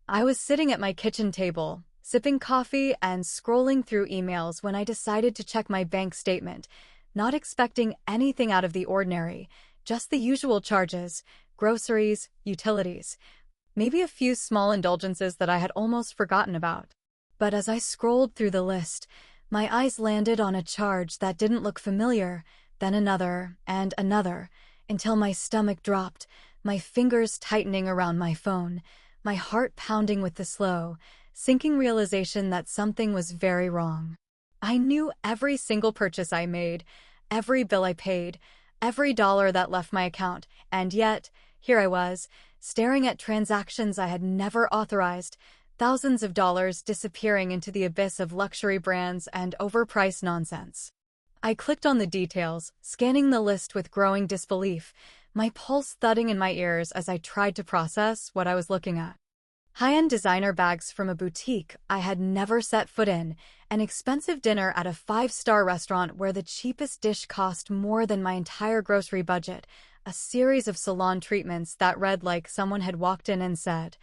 I was sitting at my kitchen table, sipping coffee and scrolling through emails when I decided to check my bank statement, not expecting anything out of the ordinary, just the usual charges, groceries, utilities, maybe a few small indulgences that I had almost forgotten about. But as I scrolled through the list, my eyes landed on a charge that didn't look familiar, then another and another, until my stomach dropped, my fingers tightening around my phone, my heart pounding with the slow, sinking realization that something was very wrong. I knew every single purchase I made, every bill I paid, every dollar that left my account, and yet, here I was, staring at transactions I had never authorized, thousands of dollars disappearing into the abyss of luxury brands and overpriced nonsense. I clicked on the details, scanning the list with growing disbelief, my pulse thudding in my ears as I tried to process what I was looking at. High-end designer bags from a boutique I had never set foot in, an expensive dinner at a five-star restaurant where the cheapest dish cost more than my entire grocery budget, a series of salon treatments that read like someone had walked in and said,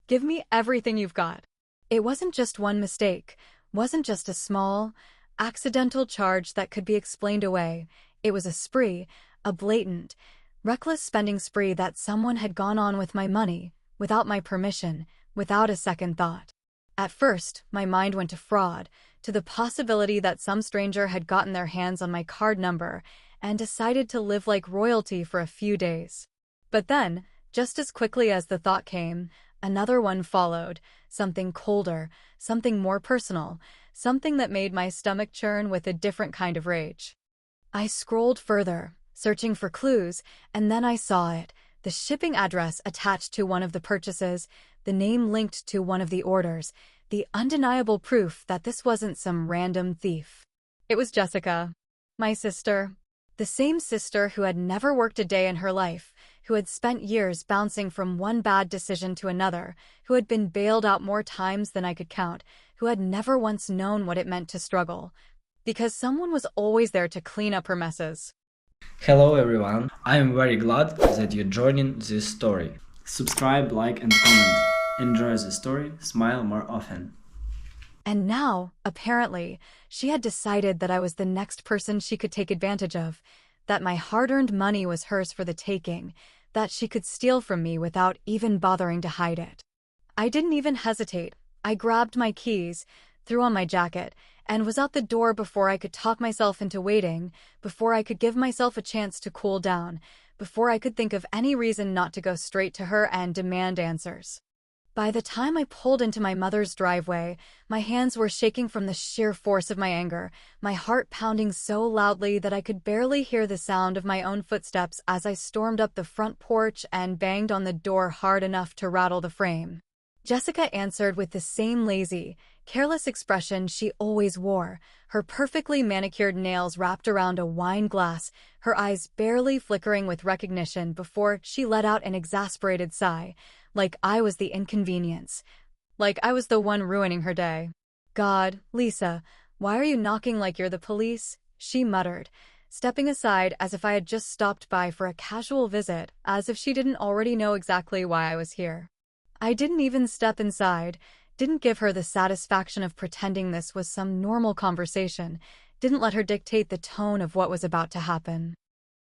"Give me everything you've got." It wasn't just one mistake, wasn't just a small, accidental charge that could be explained away. It was a spree, a blatant, reckless spending spree that someone had gone on with my money, without my permission, without a second thought. At first, my mind went to fraud, to the possibility that some stranger had gotten their hands on my card number and decided to live like royalty for a few days. But then, just as quickly as the thought came, another one followed, something colder, something more personal, something that made my stomach churn with a different kind of rage. I scrolled further, searching for clues, and then I saw it, the shipping address attached to one of the purchases, the name linked to one of the orders, the undeniable proof that this wasn't some random thief. It was Jessica, my sister, the same sister who had never worked a day in her life, who had spent years bouncing from one bad decision to another, who had been bailed out more times than I could count, who had never once known what it meant to struggle, because someone was always there to clean up her messes. Hello everyone, I am very glad that you're joining this story. Subscribe, like and comment. Enjoy the story, smile more often. And now, apparently, she had decided that I was the next person she could take advantage of, that my hard-earned money was hers for the taking, that she could steal from me without even bothering to hide it. I didn't even hesitate. I grabbed my keys, threw on my jacket, and was out the door before I could talk myself into waiting, before I could give myself a chance to cool down, before I could think of any reason not to go straight to her and demand answers. By the time I pulled into my mother's driveway, my hands were shaking from the sheer force of my anger, my heart pounding so loudly that I could barely hear the sound of my own footsteps as I stormed up the front porch and banged on the door hard enough to rattle the frame. Jessica answered with the same lazy, careless expression she always wore, her perfectly manicured nails wrapped around a wine glass, her eyes barely flickering with recognition before she let out an exasperated sigh, like I was the inconvenience, like I was the one ruining her day. "God, Lisa, why are you knocking like you're the police?" she muttered, stepping aside as if I had just stopped by for a casual visit, as if she didn't already know exactly why I was here. I didn't even step inside, didn't give her the satisfaction of pretending this was some normal conversation, didn't let her dictate the tone of what was about to happen.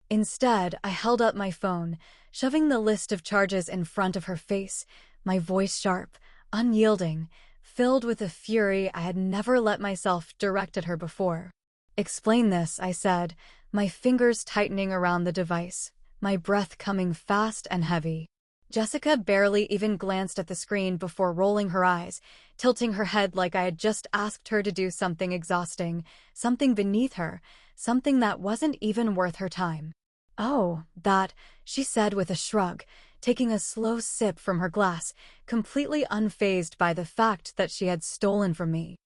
Instead, I held up my phone, shoving the list of charges in front of her face, my voice sharp, unyielding, filled with a fury I had never let myself direct at her before. "Explain this," I said, my fingers tightening around the device, my breath coming fast and heavy. Jessica barely even glanced at the screen before rolling her eyes, tilting her head like I had just asked her to do something exhausting, something beneath her, something that wasn't even worth her time. "Oh, that," she said with a shrug, taking a slow sip from her glass, completely unfazed by the fact that she had stolen from me.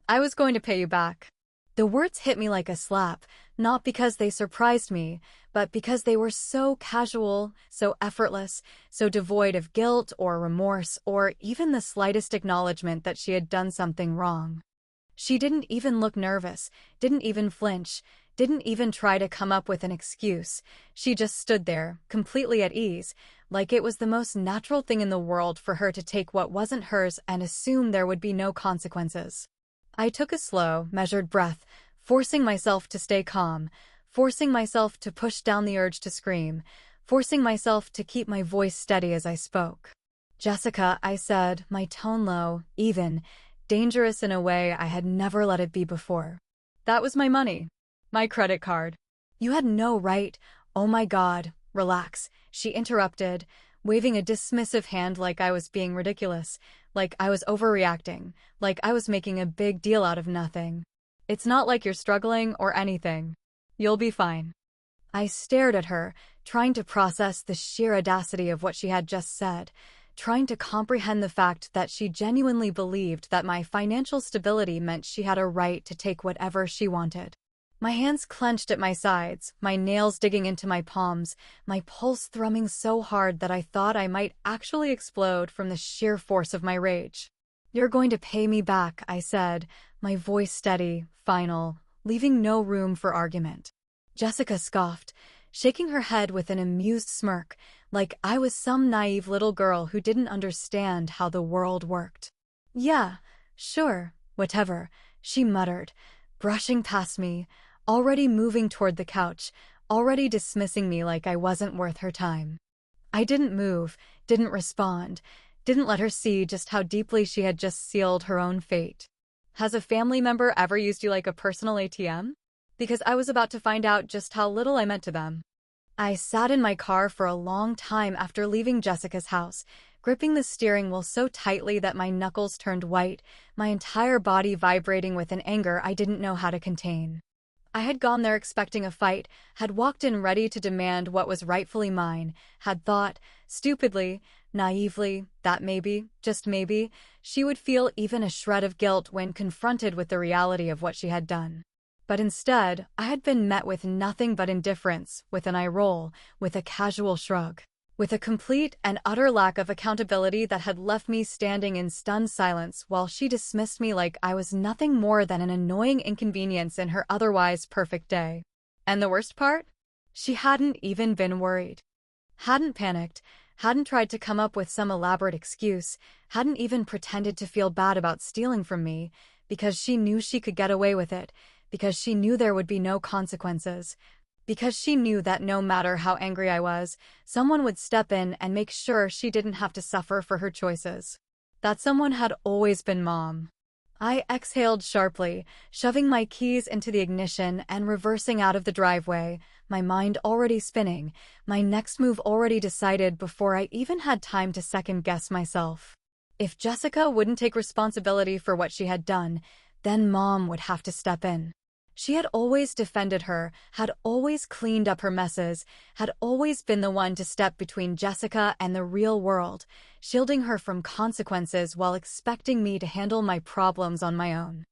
"I was going to pay you back." The words hit me like a slap, not because they surprised me, but because they were so casual, so effortless, so devoid of guilt or remorse or even the slightest acknowledgement that she had done something wrong. She didn't even look nervous, didn't even flinch, didn't even try to come up with an excuse. She just stood there, completely at ease, like it was the most natural thing in the world for her to take what wasn't hers and assume there would be no consequences. I took a slow, measured breath, forcing myself to stay calm, forcing myself to push down the urge to scream, forcing myself to keep my voice steady as I spoke. "Jessica," I said, my tone low, even, dangerous in a way I had never let it be before. "That was my money. My credit card." "You had no right." "Oh my God, relax," she interrupted, waving a dismissive hand like I was being ridiculous, like I was overreacting, like I was making a big deal out of nothing. "It's not like you're struggling or anything. You'll be fine." I stared at her, trying to process the sheer audacity of what she had just said, trying to comprehend the fact that she genuinely believed that my financial stability meant she had a right to take whatever she wanted. My hands clenched at my sides, my nails digging into my palms, my pulse thrumming so hard that I thought I might actually explode from the sheer force of my rage. "You're going to pay me back," I said, my voice steady, final, leaving no room for argument. Jessica scoffed, shaking her head with an amused smirk, like I was some naive little girl who didn't understand how the world worked. "Yeah, sure, whatever," she muttered, brushing past me, already moving toward the couch, already dismissing me like I wasn't worth her time. I didn't move, didn't respond, didn't let her see just how deeply she had just sealed her own fate. "Has a family member ever used you like a personal ATM?" Because I was about to find out just how little I meant to them. I sat in my car for a long time after leaving Jessica's house, gripping the steering wheel so tightly that my knuckles turned white, my entire body vibrating with an anger I didn't know how to contain. I had gone there expecting a fight, had walked in ready to demand what was rightfully mine, had thought, stupidly, naively, that maybe, just maybe, she would feel even a shred of guilt when confronted with the reality of what she had done. But instead, I had been met with nothing but indifference, with an eye roll, with a casual shrug, with a complete and utter lack of accountability that had left me standing in stunned silence while she dismissed me like I was nothing more than an annoying inconvenience in her otherwise perfect day. And the worst part? She hadn't even been worried. Hadn't panicked, hadn't tried to come up with some elaborate excuse, hadn't even pretended to feel bad about stealing from me, because she knew she could get away with it, because she knew there would be no consequences, because she knew that no matter how angry I was, someone would step in and make sure she didn't have to suffer for her choices. That someone had always been Mom. I exhaled sharply, shoving my keys into the ignition and reversing out of the driveway, my mind already spinning, my next move already decided before I even had time to second-guess myself. If Jessica wouldn't take responsibility for what she had done, then Mom would have to step in. She had always defended her, had always cleaned up her messes, had always been the one to step between Jessica and the real world, shielding her from consequences while expecting me to handle my problems on my own.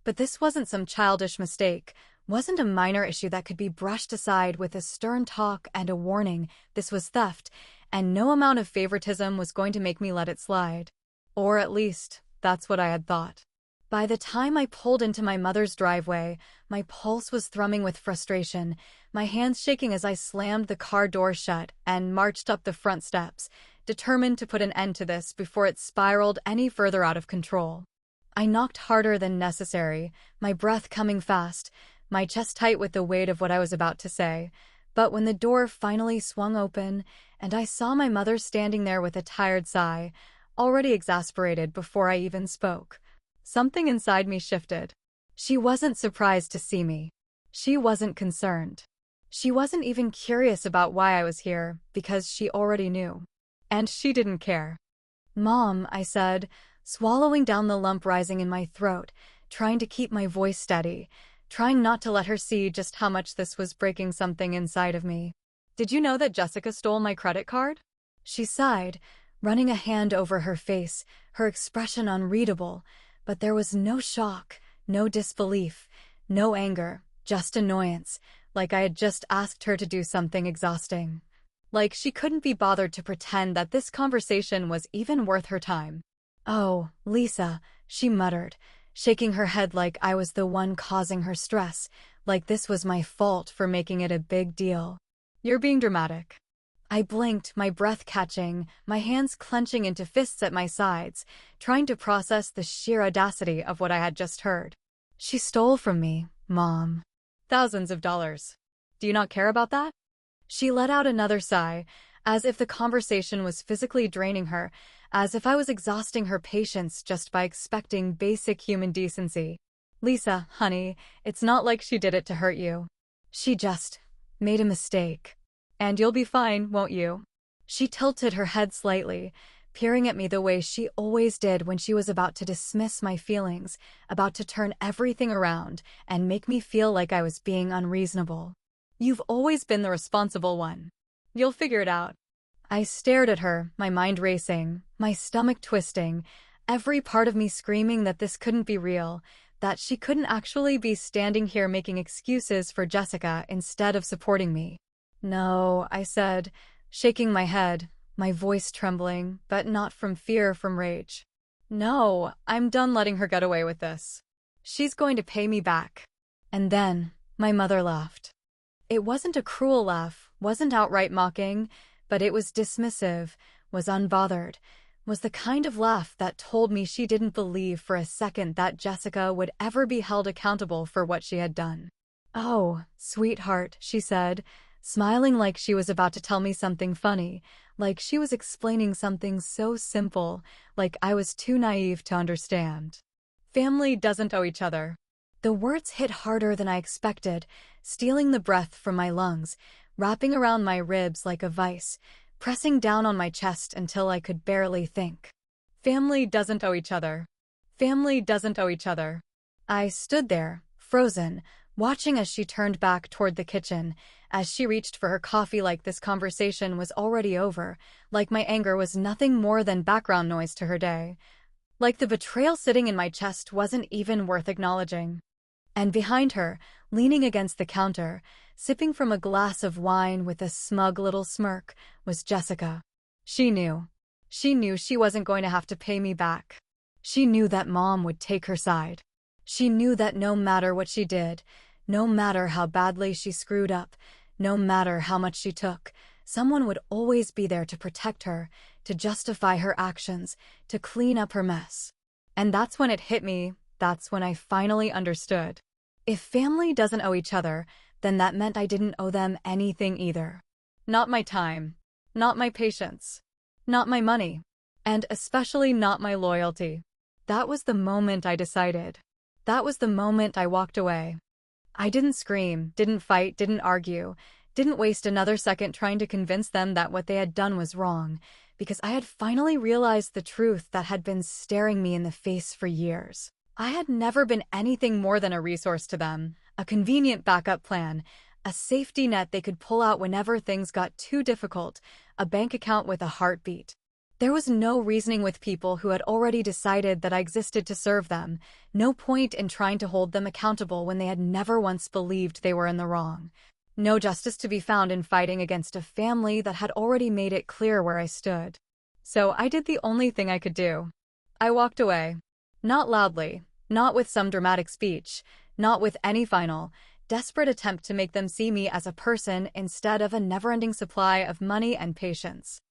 But this wasn't some childish mistake, wasn't a minor issue that could be brushed aside with a stern talk and a warning. This was theft, and no amount of favoritism was going to make me let it slide. Or at least, that's what I had thought. By the time I pulled into my mother's driveway, my pulse was thrumming with frustration, my hands shaking as I slammed the car door shut and marched up the front steps, determined to put an end to this before it spiraled any further out of control. I knocked harder than necessary, my breath coming fast, my chest tight with the weight of what I was about to say. But when the door finally swung open and I saw my mother standing there with a tired sigh, already exasperated before I even spoke, something inside me shifted. She wasn't surprised to see me. She wasn't concerned. She wasn't even curious about why I was here, because she already knew. And she didn't care. "Mom," I said, swallowing down the lump rising in my throat, trying to keep my voice steady, trying not to let her see just how much this was breaking something inside of me. "Did you know that Jessica stole my credit card?" She sighed, running a hand over her face, her expression unreadable, but there was no shock, no disbelief, no anger, just annoyance, like I had just asked her to do something exhausting. Like she couldn't be bothered to pretend that this conversation was even worth her time. "Oh, Lisa," she muttered, shaking her head like I was the one causing her stress, like this was my fault for making it a big deal. You're being dramatic. I blinked, my breath catching, my hands clenching into fists at my sides, trying to process the sheer audacity of what I had just heard. She stole from me, Mom. Thousands of dollars. Do you not care about that? She let out another sigh, as if the conversation was physically draining her, as if I was exhausting her patience just by expecting basic human decency. Lisa, honey, it's not like she did it to hurt you. She just made a mistake. And you'll be fine, won't you? She tilted her head slightly, peering at me the way she always did when she was about to dismiss my feelings, about to turn everything around and make me feel like I was being unreasonable. You've always been the responsible one. You'll figure it out. I stared at her, my mind racing, my stomach twisting, every part of me screaming that this couldn't be real, that she couldn't actually be standing here making excuses for Jessica instead of supporting me. No, I said, shaking my head, my voice trembling, but not from fear, from rage. No, I'm done letting her get away with this. She's going to pay me back. And then, my mother laughed. It wasn't a cruel laugh, wasn't outright mocking, but it was dismissive, was unbothered, was the kind of laugh that told me she didn't believe for a second that Jessica would ever be held accountable for what she had done. Oh, sweetheart, she said, smiling like she was about to tell me something funny, like she was explaining something so simple, like I was too naive to understand. Family doesn't owe each other. The words hit harder than I expected, stealing the breath from my lungs, wrapping around my ribs like a vice, pressing down on my chest until I could barely think. Family doesn't owe each other. Family doesn't owe each other. I stood there, frozen, watching as she turned back toward the kitchen, as she reached for her coffee like this conversation was already over, like my anger was nothing more than background noise to her day, like the betrayal sitting in my chest wasn't even worth acknowledging. And behind her, leaning against the counter, sipping from a glass of wine with a smug little smirk, was Jessica. She knew. She knew she wasn't going to have to pay me back. She knew that Mom would take her side. She knew that no matter what she did, no matter how badly she screwed up, no matter how much she took, someone would always be there to protect her, to justify her actions, to clean up her mess. And that's when it hit me, that's when I finally understood. If family doesn't owe each other, then that meant I didn't owe them anything either. Not my time, not my patience, not my money, and especially not my loyalty. That was the moment I decided. That was the moment I walked away. I didn't scream, didn't fight, didn't argue, didn't waste another second trying to convince them that what they had done was wrong, because I had finally realized the truth that had been staring me in the face for years. I had never been anything more than a resource to them, a convenient backup plan, a safety net they could pull out whenever things got too difficult, a bank account with a heartbeat. There was no reasoning with people who had already decided that I existed to serve them, no point in trying to hold them accountable when they had never once believed they were in the wrong. No justice to be found in fighting against a family that had already made it clear where I stood. So I did the only thing I could do. I walked away. Not loudly, not with some dramatic speech, not with any final, desperate attempt to make them see me as a person instead of a never-ending supply of money and patience.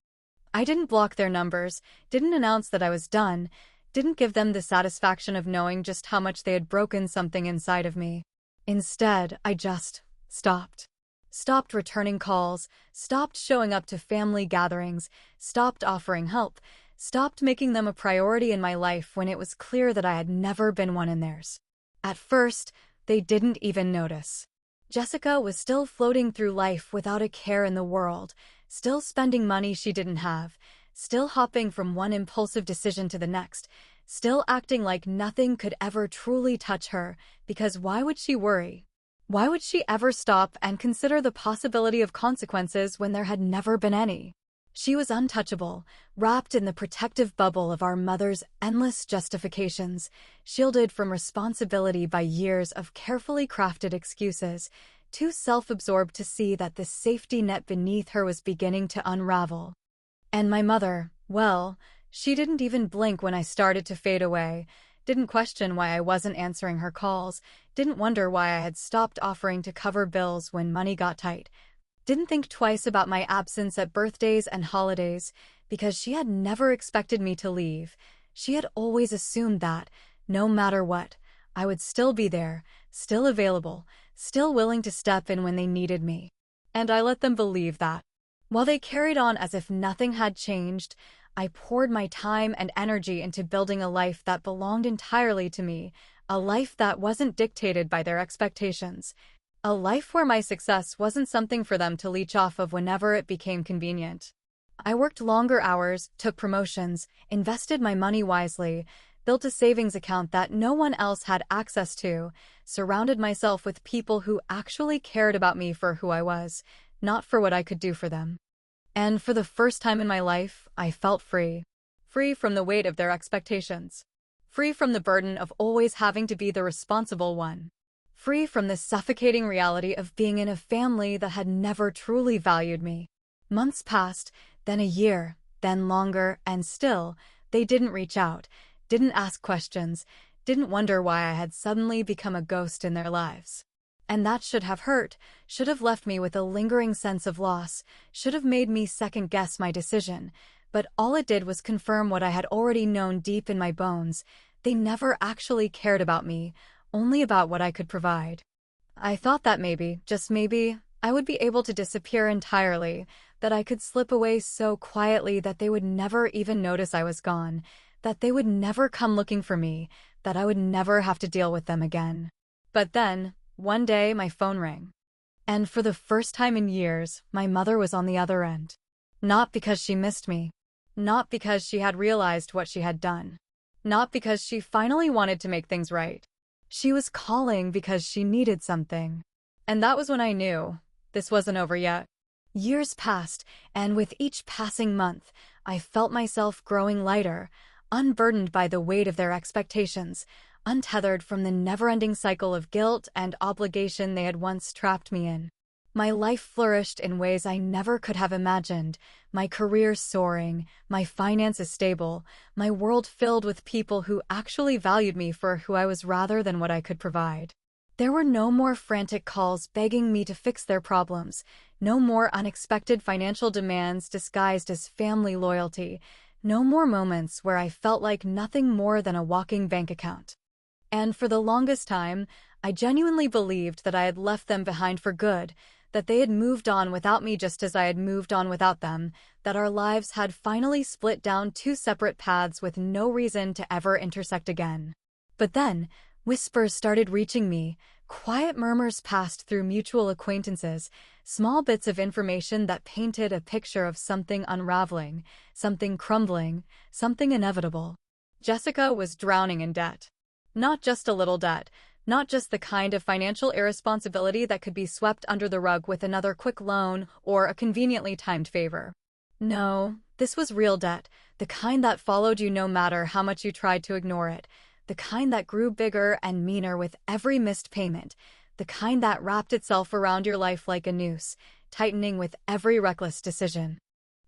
I didn't block their numbers, didn't announce that I was done, didn't give them the satisfaction of knowing just how much they had broken something inside of me. Instead, I just stopped. Stopped returning calls, stopped showing up to family gatherings, stopped offering help, stopped making them a priority in my life when it was clear that I had never been one in theirs. At first, they didn't even notice. Jessica was still floating through life without a care in the world, still spending money she didn't have, still hopping from one impulsive decision to the next, still acting like nothing could ever truly touch her, because why would she worry? Why would she ever stop and consider the possibility of consequences when there had never been any? She was untouchable, wrapped in the protective bubble of our mother's endless justifications, shielded from responsibility by years of carefully crafted excuses, too self-absorbed to see that the safety net beneath her was beginning to unravel. And my mother, well, she didn't even blink when I started to fade away, didn't question why I wasn't answering her calls, didn't wonder why I had stopped offering to cover bills when money got tight, didn't think twice about my absence at birthdays and holidays, because she had never expected me to leave. She had always assumed that, no matter what, I would still be there, still available, still willing to step in when they needed me. And I let them believe that. While they carried on as if nothing had changed, I poured my time and energy into building a life that belonged entirely to me, a life that wasn't dictated by their expectations, a life where my success wasn't something for them to leech off of whenever it became convenient. I worked longer hours, took promotions, invested my money wisely, built a savings account that no one else had access to, surrounded myself with people who actually cared about me for who I was, not for what I could do for them. And for the first time in my life, I felt free. Free from the weight of their expectations. Free from the burden of always having to be the responsible one. Free from the suffocating reality of being in a family that had never truly valued me. Months passed, then a year, then longer, and still, they didn't reach out, didn't ask questions, didn't wonder why I had suddenly become a ghost in their lives. And that should have hurt, should have left me with a lingering sense of loss, should have made me second-guess my decision. But all it did was confirm what I had already known deep in my bones. They never actually cared about me, only about what I could provide. I thought that maybe, just maybe, I would be able to disappear entirely, that I could slip away so quietly that they would never even notice I was gone, that they would never come looking for me, that I would never have to deal with them again. But then, one day, my phone rang. And for the first time in years, my mother was on the other end. Not because she missed me. Not because she had realized what she had done. Not because she finally wanted to make things right. She was calling because she needed something. And that was when I knew this wasn't over yet. Years passed, and with each passing month, I felt myself growing lighter, unburdened by the weight of their expectations, untethered from the never-ending cycle of guilt and obligation they had once trapped me in. My life flourished in ways I never could have imagined, my career soaring, my finances stable, my world filled with people who actually valued me for who I was rather than what I could provide. There were no more frantic calls begging me to fix their problems, no more unexpected financial demands disguised as family loyalty, no more moments where I felt like nothing more than a walking bank account. And for the longest time, I genuinely believed that I had left them behind for good, that they had moved on without me just as I had moved on without them, that our lives had finally split down two separate paths with no reason to ever intersect again. But then, whispers started reaching me, quiet murmurs passed through mutual acquaintances, small bits of information that painted a picture of something unraveling, something crumbling, something inevitable. Jessica was drowning in debt. Not just a little debt, not just the kind of financial irresponsibility that could be swept under the rug with another quick loan or a conveniently timed favor. No, this was real debt, the kind that followed you no matter how much you tried to ignore it, the kind that grew bigger and meaner with every missed payment, the kind that wrapped itself around your life like a noose, tightening with every reckless decision.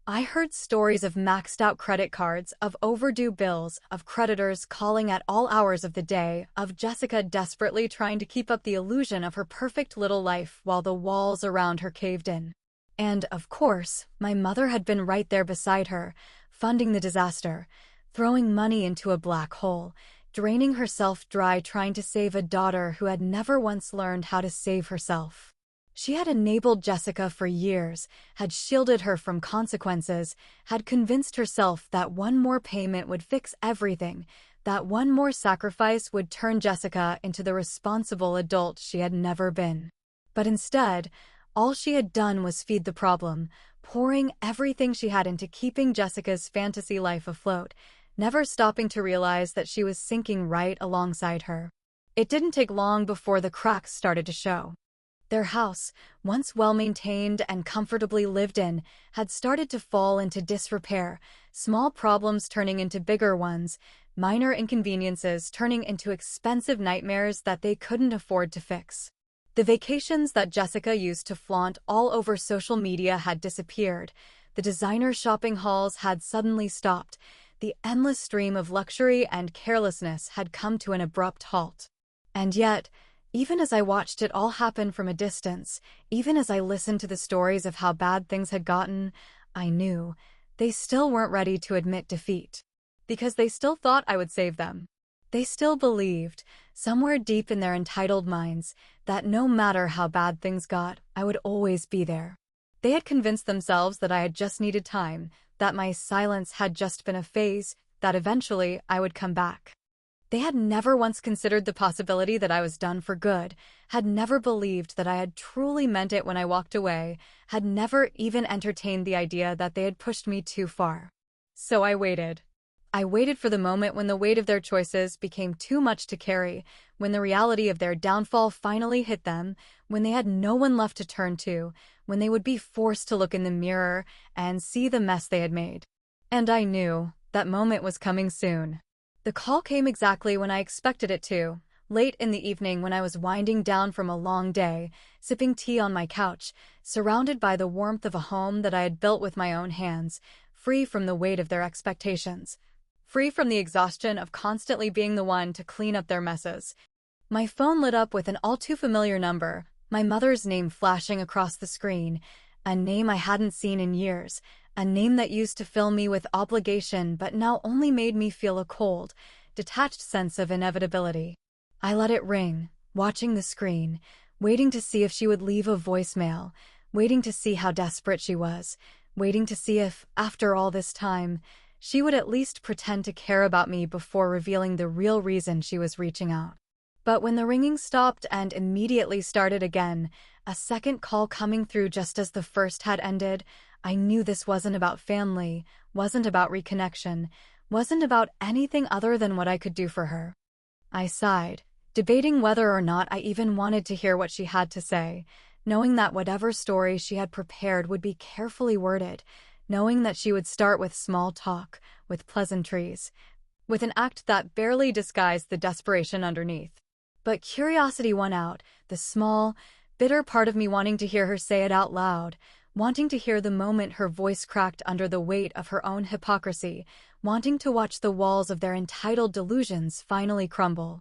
I heard stories of maxed-out credit cards, of overdue bills, of creditors calling at all hours of the day, of Jessica desperately trying to keep up the illusion of her perfect little life while the walls around her caved in. And, of course, my mother had been right there beside her, funding the disaster, throwing money into a black hole, draining herself dry trying to save a daughter who had never once learned how to save herself. She had enabled Jessica for years, had shielded her from consequences, had convinced herself that one more payment would fix everything, that one more sacrifice would turn Jessica into the responsible adult she had never been. But instead, all she had done was feed the problem, pouring everything she had into keeping Jessica's fantasy life afloat, never stopping to realize that she was sinking right alongside her. It didn't take long before the cracks started to show. Their house, once well-maintained and comfortably lived in, had started to fall into disrepair, small problems turning into bigger ones, minor inconveniences turning into expensive nightmares that they couldn't afford to fix. The vacations that Jessica used to flaunt all over social media had disappeared, the designer shopping hauls had suddenly stopped, the endless stream of luxury and carelessness had come to an abrupt halt. And yet, even as I watched it all happen from a distance, even as I listened to the stories of how bad things had gotten, I knew they still weren't ready to admit defeat. Because they still thought I would save them. They still believed, somewhere deep in their entitled minds, that no matter how bad things got, I would always be there. They had convinced themselves that I had just needed time, that my silence had just been a phase, that eventually I would come back. They had never once considered the possibility that I was done for good, had never believed that I had truly meant it when I walked away, had never even entertained the idea that they had pushed me too far. So I waited. I waited for the moment when the weight of their choices became too much to carry, when the reality of their downfall finally hit them, when they had no one left to turn to, when they would be forced to look in the mirror and see the mess they had made. And I knew that moment was coming soon. The call came exactly when I expected it to, late in the evening when I was winding down from a long day, sipping tea on my couch, surrounded by the warmth of a home that I had built with my own hands, free from the weight of their expectations. Free from the exhaustion of constantly being the one to clean up their messes. My phone lit up with an all-too-familiar number, my mother's name flashing across the screen, a name I hadn't seen in years, a name that used to fill me with obligation but now only made me feel a cold, detached sense of inevitability. I let it ring, watching the screen, waiting to see if she would leave a voicemail, waiting to see how desperate she was, waiting to see if, after all this time, she would at least pretend to care about me before revealing the real reason she was reaching out. But when the ringing stopped and immediately started again, a second call coming through just as the first had ended, I knew this wasn't about family, wasn't about reconnection, wasn't about anything other than what I could do for her. I sighed, debating whether or not I even wanted to hear what she had to say, knowing that whatever story she had prepared would be carefully worded, knowing that she would start with small talk, with pleasantries, with an act that barely disguised the desperation underneath. But curiosity won out, the small, bitter part of me wanting to hear her say it out loud, wanting to hear the moment her voice cracked under the weight of her own hypocrisy, wanting to watch the walls of their entitled delusions finally crumble.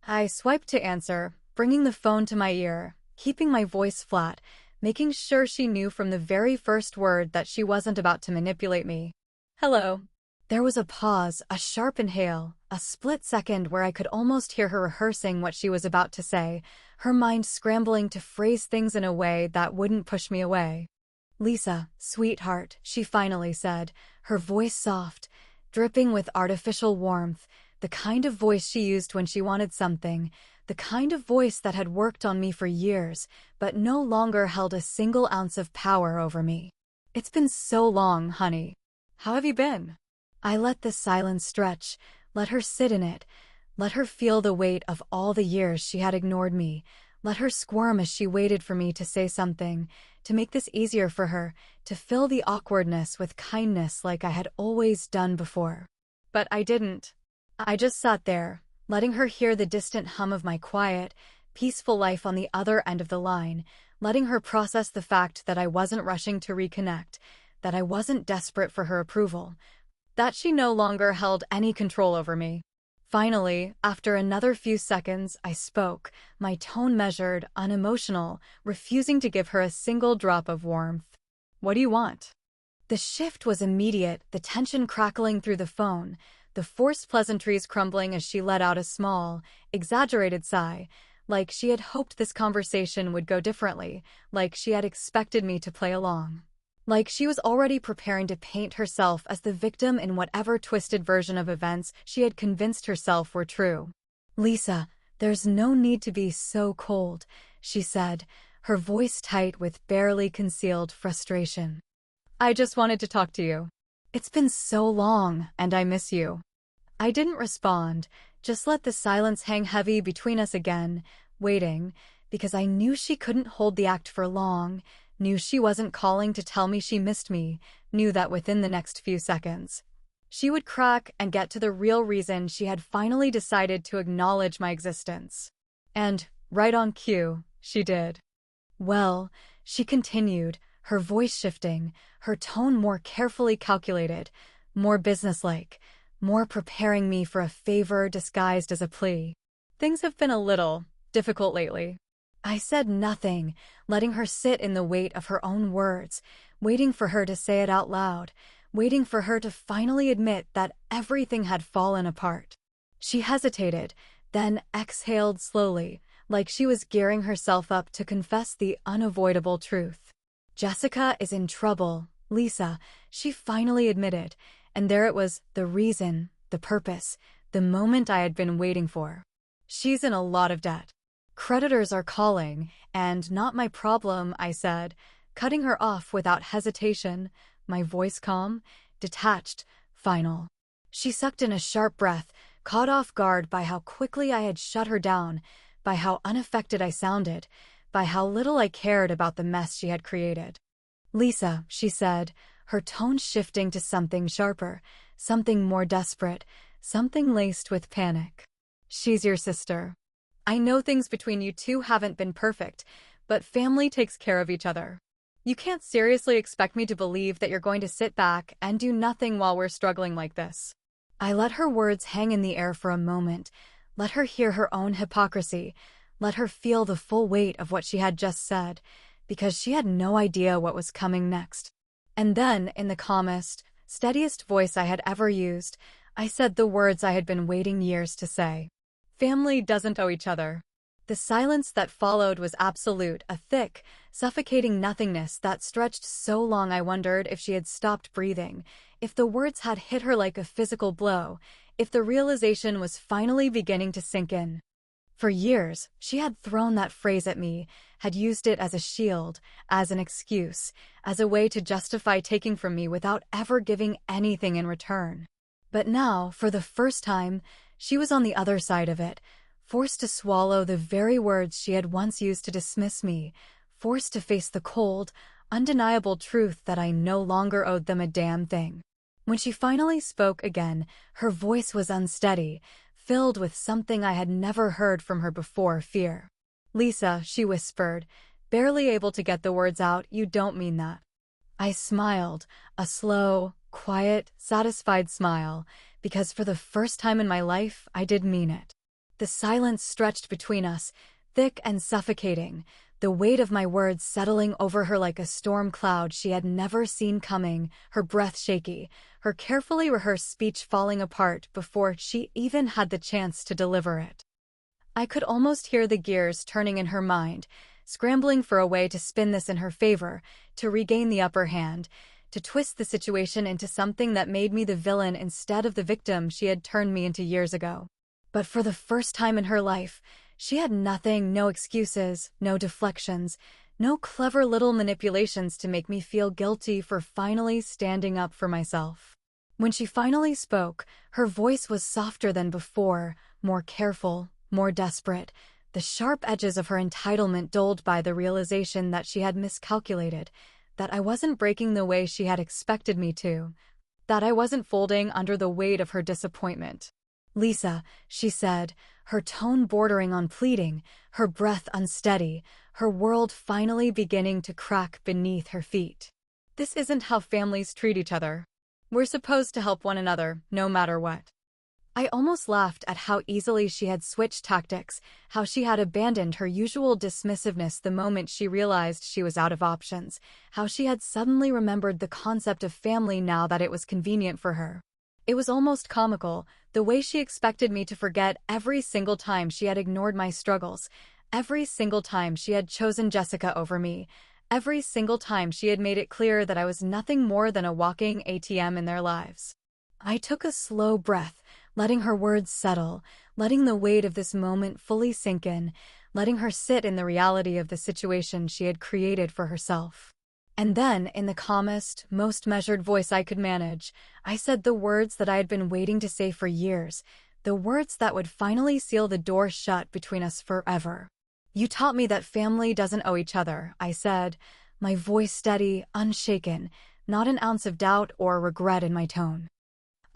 I swiped to answer, bringing the phone to my ear, keeping my voice flat, making sure she knew from the very first word that she wasn't about to manipulate me. Hello. There was a pause, a sharp inhale, a split second where I could almost hear her rehearsing what she was about to say, her mind scrambling to phrase things in a way that wouldn't push me away. Lisa, sweetheart, she finally said, her voice soft, dripping with artificial warmth, the kind of voice she used when she wanted something, the kind of voice that had worked on me for years, but no longer held a single ounce of power over me. It's been so long, honey. How have you been? I let the silence stretch, let her sit in it, let her feel the weight of all the years she had ignored me, let her squirm as she waited for me to say something, to make this easier for her, to fill the awkwardness with kindness like I had always done before. But I didn't. I just sat there, letting her hear the distant hum of my quiet, peaceful life on the other end of the line, letting her process the fact that I wasn't rushing to reconnect, that I wasn't desperate for her approval, that she no longer held any control over me. Finally, after another few seconds, I spoke, my tone measured, unemotional, refusing to give her a single drop of warmth. What do you want? The shift was immediate, the tension crackling through the phone, the forced pleasantries crumbling as she let out a small, exaggerated sigh, like she had hoped this conversation would go differently, like she had expected me to play along. Like she was already preparing to paint herself as the victim in whatever twisted version of events she had convinced herself were true. Lisa, there's no need to be so cold, she said, her voice tight with barely concealed frustration. I just wanted to talk to you. It's been so long, and I miss you. I didn't respond, just let the silence hang heavy between us again, waiting, because I knew she couldn't hold the act for long, knew she wasn't calling to tell me she missed me, knew that within the next few seconds, she would crack and get to the real reason she had finally decided to acknowledge my existence. And, right on cue, she did. Well, she continued, her voice shifting, her tone more carefully calculated, more businesslike, more preparing me for a favor disguised as a plea. Things have been a little difficult lately. I said nothing, letting her sit in the weight of her own words, waiting for her to say it out loud, waiting for her to finally admit that everything had fallen apart. She hesitated, then exhaled slowly, like she was gearing herself up to confess the unavoidable truth. Jessica is in trouble, Lisa, she finally admitted, and there it was, the reason, the purpose, the moment I had been waiting for. She's in a lot of debt. Creditors are calling, and not my problem, I said, cutting her off without hesitation, my voice calm, detached, final. She sucked in a sharp breath, caught off guard by how quickly I had shut her down, by how unaffected I sounded, by how little I cared about the mess she had created. Lisa, she said, her tone shifting to something sharper, something more desperate, something laced with panic. She's your sister. I know things between you two haven't been perfect, but family takes care of each other. You can't seriously expect me to believe that you're going to sit back and do nothing while we're struggling like this. I let her words hang in the air for a moment, let her hear her own hypocrisy, let her feel the full weight of what she had just said, because she had no idea what was coming next. And then, in the calmest, steadiest voice I had ever used, I said the words I had been waiting years to say. Family doesn't owe each other. The silence that followed was absolute, a thick, suffocating nothingness that stretched so long I wondered if she had stopped breathing, if the words had hit her like a physical blow, if the realization was finally beginning to sink in. For years, she had thrown that phrase at me, had used it as a shield, as an excuse, as a way to justify taking from me without ever giving anything in return. But now, for the first time, she was on the other side of it, forced to swallow the very words she had once used to dismiss me, forced to face the cold, undeniable truth that I no longer owed them a damn thing. When she finally spoke again, her voice was unsteady, filled with something I had never heard from her before, fear. Lisa, she whispered, barely able to get the words out, you don't mean that. I smiled, a slow, quiet, satisfied smile, because for the first time in my life, I did mean it. The silence stretched between us, thick and suffocating, the weight of my words settling over her like a storm cloud she had never seen coming, her breath shaky, her carefully rehearsed speech falling apart before she even had the chance to deliver it. I could almost hear the gears turning in her mind, scrambling for a way to spin this in her favor, to regain the upper hand, to twist the situation into something that made me the villain instead of the victim she had turned me into years ago. But for the first time in her life, she had nothing, no excuses, no deflections, no clever little manipulations to make me feel guilty for finally standing up for myself. When she finally spoke, her voice was softer than before, more careful, more desperate, the sharp edges of her entitlement dulled by the realization that she had miscalculated, that I wasn't breaking the way she had expected me to, that I wasn't folding under the weight of her disappointment. Lisa, she said, her tone bordering on pleading, her breath unsteady, her world finally beginning to crack beneath her feet. This isn't how families treat each other. We're supposed to help one another, no matter what. I almost laughed at how easily she had switched tactics, how she had abandoned her usual dismissiveness the moment she realized she was out of options, how she had suddenly remembered the concept of family now that it was convenient for her. It was almost comical, the way she expected me to forget every single time she had ignored my struggles, every single time she had chosen Jessica over me, every single time she had made it clear that I was nothing more than a walking ATM in their lives. I took a slow breath, letting her words settle, letting the weight of this moment fully sink in, letting her sit in the reality of the situation she had created for herself. And then, in the calmest, most measured voice I could manage, I said the words that I had been waiting to say for years, the words that would finally seal the door shut between us forever. You taught me that family doesn't owe each other, I said, my voice steady, unshaken, not an ounce of doubt or regret in my tone.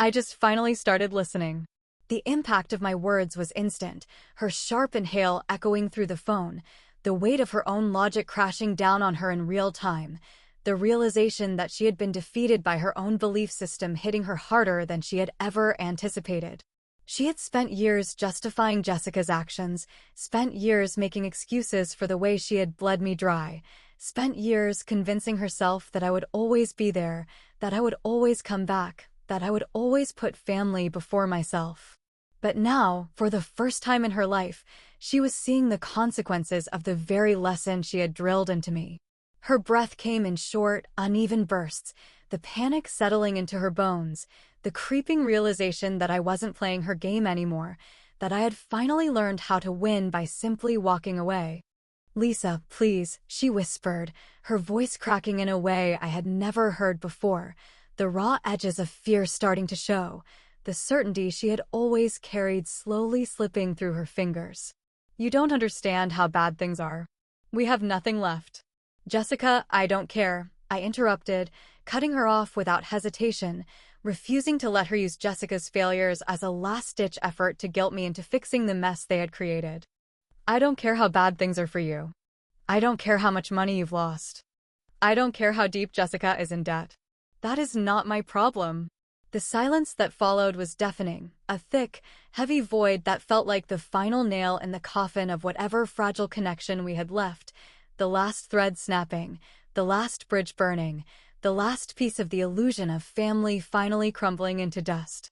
I just finally started listening. The impact of my words was instant, her sharp inhale echoing through the phone, the weight of her own logic crashing down on her in real time, the realization that she had been defeated by her own belief system hitting her harder than she had ever anticipated. She had spent years justifying Jessica's actions, spent years making excuses for the way she had bled me dry, spent years convincing herself that I would always be there, that I would always come back, that I would always put family before myself. But now, for the first time in her life, she was seeing the consequences of the very lesson she had drilled into me. Her breath came in short, uneven bursts, the panic settling into her bones, the creeping realization that I wasn't playing her game anymore, that I had finally learned how to win by simply walking away. "Lisa, please," she whispered, her voice cracking in a way I had never heard before, the raw edges of fear starting to show, the certainty she had always carried slowly slipping through her fingers. "You don't understand how bad things are. We have nothing left." "Jessica, I don't care," I interrupted, cutting her off without hesitation, refusing to let her use Jessica's failures as a last-ditch effort to guilt me into fixing the mess they had created. "I don't care how bad things are for you. I don't care how much money you've lost. I don't care how deep Jessica is in debt. That is not my problem." The silence that followed was deafening, a thick, heavy void that felt like the final nail in the coffin of whatever fragile connection we had left, the last thread snapping, the last bridge burning, the last piece of the illusion of family finally crumbling into dust.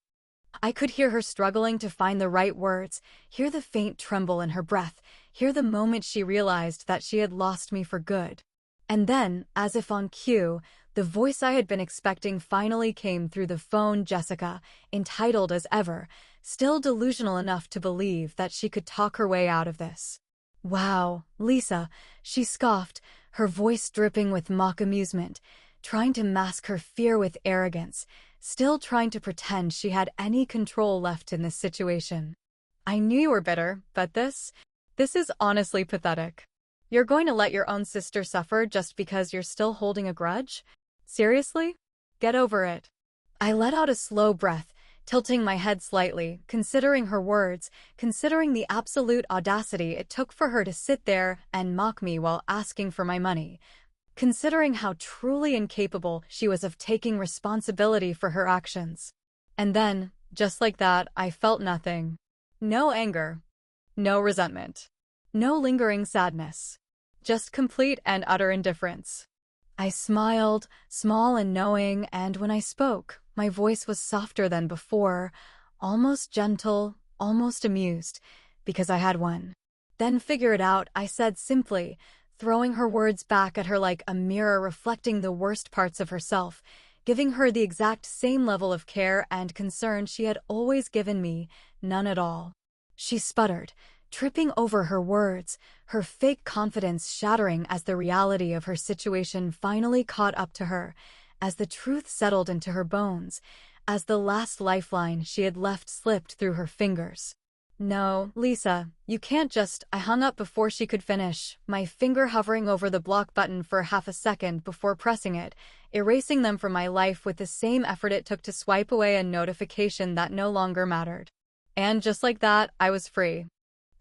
I could hear her struggling to find the right words, hear the faint tremble in her breath, hear the moment she realized that she had lost me for good. And then, as if on cue, the voice I had been expecting finally came through the phone. "Jessica," entitled as ever, still delusional enough to believe that she could talk her way out of this. "Wow, Lisa," she scoffed, her voice dripping with mock amusement, trying to mask her fear with arrogance, still trying to pretend she had any control left in this situation. "I knew you were bitter, but this is honestly pathetic. You're going to let your own sister suffer just because you're still holding a grudge? Seriously? Get over it." I let out a slow breath, tilting my head slightly, considering her words, considering the absolute audacity it took for her to sit there and mock me while asking for my money, considering how truly incapable she was of taking responsibility for her actions. And then, just like that, I felt nothing. No anger. No resentment. No lingering sadness. Just complete and utter indifference. I smiled, small and knowing, and when I spoke, my voice was softer than before, almost gentle, almost amused, because I had one. "Then figure it out," I said simply, throwing her words back at her like a mirror reflecting the worst parts of herself, giving her the exact same level of care and concern she had always given me, none at all. She sputtered, tripping over her words, her fake confidence shattering as the reality of her situation finally caught up to her, as the truth settled into her bones, as the last lifeline she had left slipped through her fingers. "No, Lisa, you can't just—" I hung up before she could finish, my finger hovering over the block button for half a second before pressing it, erasing them from my life with the same effort it took to swipe away a notification that no longer mattered. And just like that, I was free.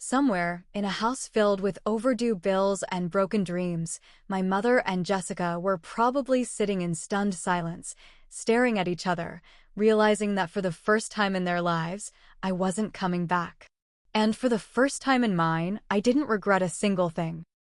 Somewhere, in a house filled with overdue bills and broken dreams, my mother and Jessica were probably sitting in stunned silence, staring at each other, realizing that for the first time in their lives, I wasn't coming back. And for the first time in mine, I didn't regret a single thing.